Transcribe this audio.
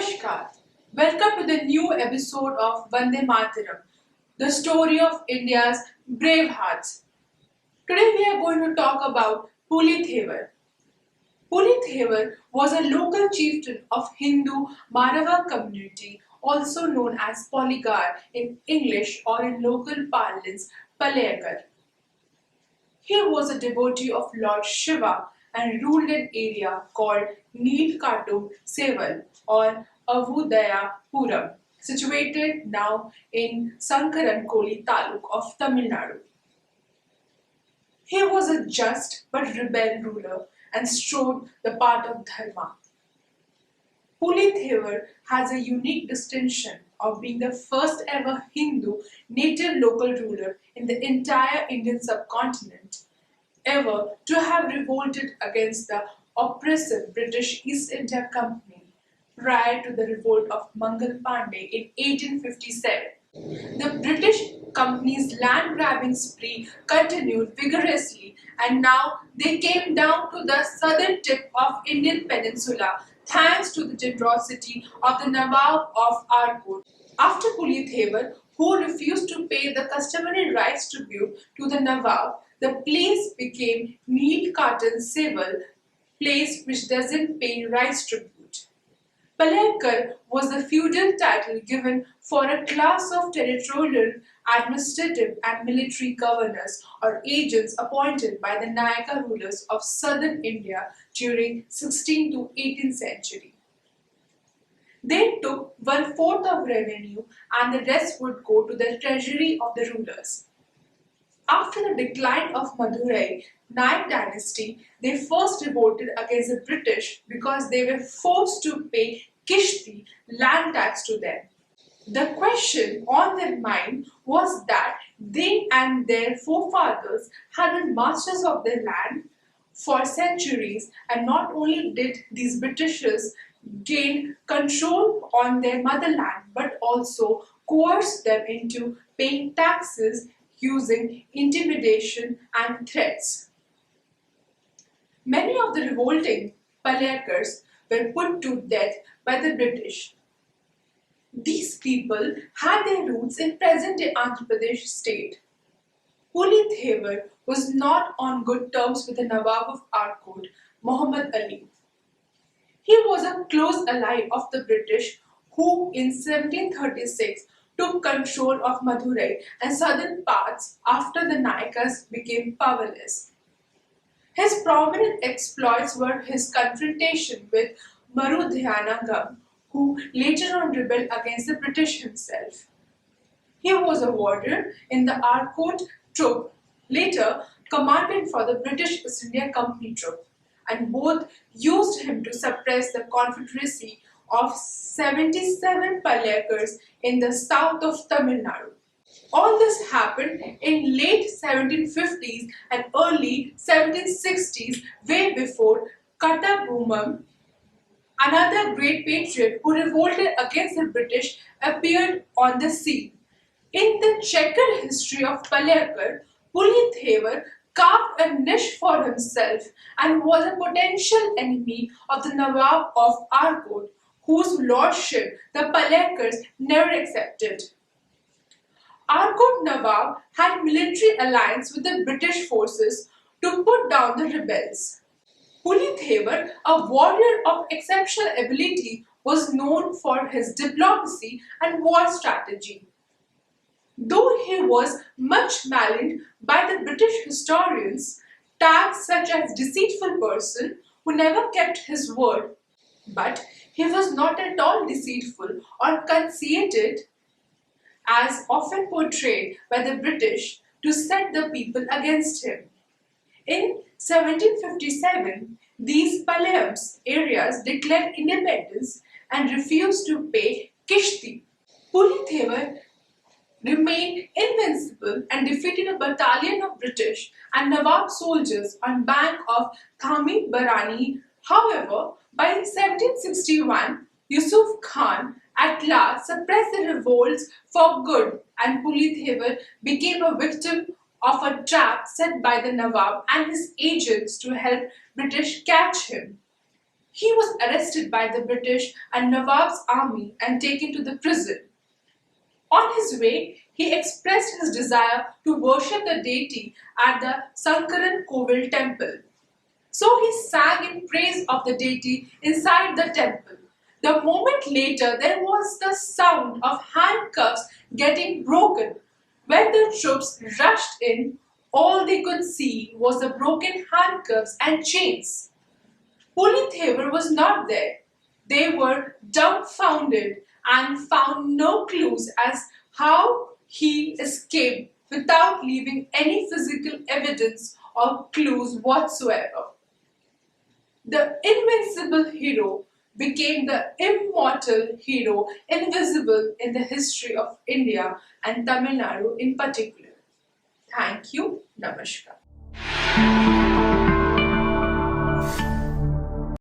Namaskar. Welcome to the new episode of Vande Mataram, the story of India's brave hearts. Today we are going to talk about Pulithevar. Pulithevar was a local chieftain of Hindu Marava community, also known as Polygar in English or in local parlance, Palayakar. He was a devotee of Lord Shiva and ruled an area called Neelkattu Seval or Avudayapuram, situated now in Sankarankoli Taluk of Tamil Nadu. He was a just but rebel ruler and strode the path of Dharma. Pulithevar has a unique distinction of being the first ever Hindu native local ruler in the entire Indian subcontinent ever to have revolted against the oppressive British East India Company prior to the revolt of Mangal Pandey in 1857. The British Company's land grabbing spree continued vigorously, and now they came down to the southern tip of Indian peninsula thanks to the generosity of the Nawab of Arcot. After Pulithevar, who refused to pay the customary rice tribute to the Nawab, the place became Neelkatan Seval, place which doesn't pay rice tribute. Palayakar was the feudal title given for a class of territorial, administrative, and military governors or agents appointed by the Nayaka rulers of southern India during 16th to 18th century. They took one-fourth of revenue and the rest would go to the treasury of the rulers. After the decline of Madurai Nayak dynasty, they first revolted against the British because they were forced to pay Kishti land tax to them. The question on their mind was that they and their forefathers had been masters of their land for centuries, and not only did these Britishers gain control on their motherland but also coerced them into paying taxes using intimidation and threats. Many of the revolting Palayakars were put to death by the British. These people had their roots in present-day Andhra Pradesh state. Pulithevar was not on good terms with the Nawab of Arcot, Muhammad Ali. He was a close ally of the British who in 1736 took control of Madurai and southern parts after the Nayakas became powerless. His prominent exploits were his confrontation with Marudhyanagam, who later on rebelled against the British himself. He was a warrior in the Arcot troop, later commanding for the British East India Company troop, and both used him to suppress the confederacy of 77 Palayakars in the south of Tamil Nadu. All this happened in late 1750s and early 1760s, way before Kattabomman, another great patriot who revolted against the British, appeared on the scene. In the checkered history of Palayakar, Pulithevar carved a niche for himself and was a potential enemy of the Nawab of Arcot, whose lordship the Palayakars never accepted. Arcot Nawab had military alliance with the British forces to put down the rebels. Pulithevar, a warrior of exceptional ability, was known for his diplomacy and war strategy. Though he was much maligned by the British historians, tags such as deceitful person who never kept his word, but he was not at all deceitful or conceited as often portrayed by the British to set the people against him. In 1757, these Palayams areas declared independence and refused to pay Kishti. Pulithevar remained invincible and defeated a battalion of British and Nawab soldiers on bank of Thami Barani. However, by 1761, Yusuf Khan at last suppressed the revolts for good, and Pulithevar became a victim of a trap set by the Nawab and his agents to help British catch him. he was arrested by the British and Nawab's army and taken to the prison. On his way, he expressed his desire to worship the deity at the Sankaran Kovil temple. So he sang in praise of the deity inside the temple. The moment later, there was the sound of handcuffs getting broken. When the troops rushed in, all they could see was the broken handcuffs and chains. Pulithevar was not there. They were dumbfounded and found no clues as how he escaped without leaving any physical evidence or clues whatsoever. The invincible hero became the immortal hero, invisible in the history of India and Tamil Nadu in particular. Thank you. Namaskar.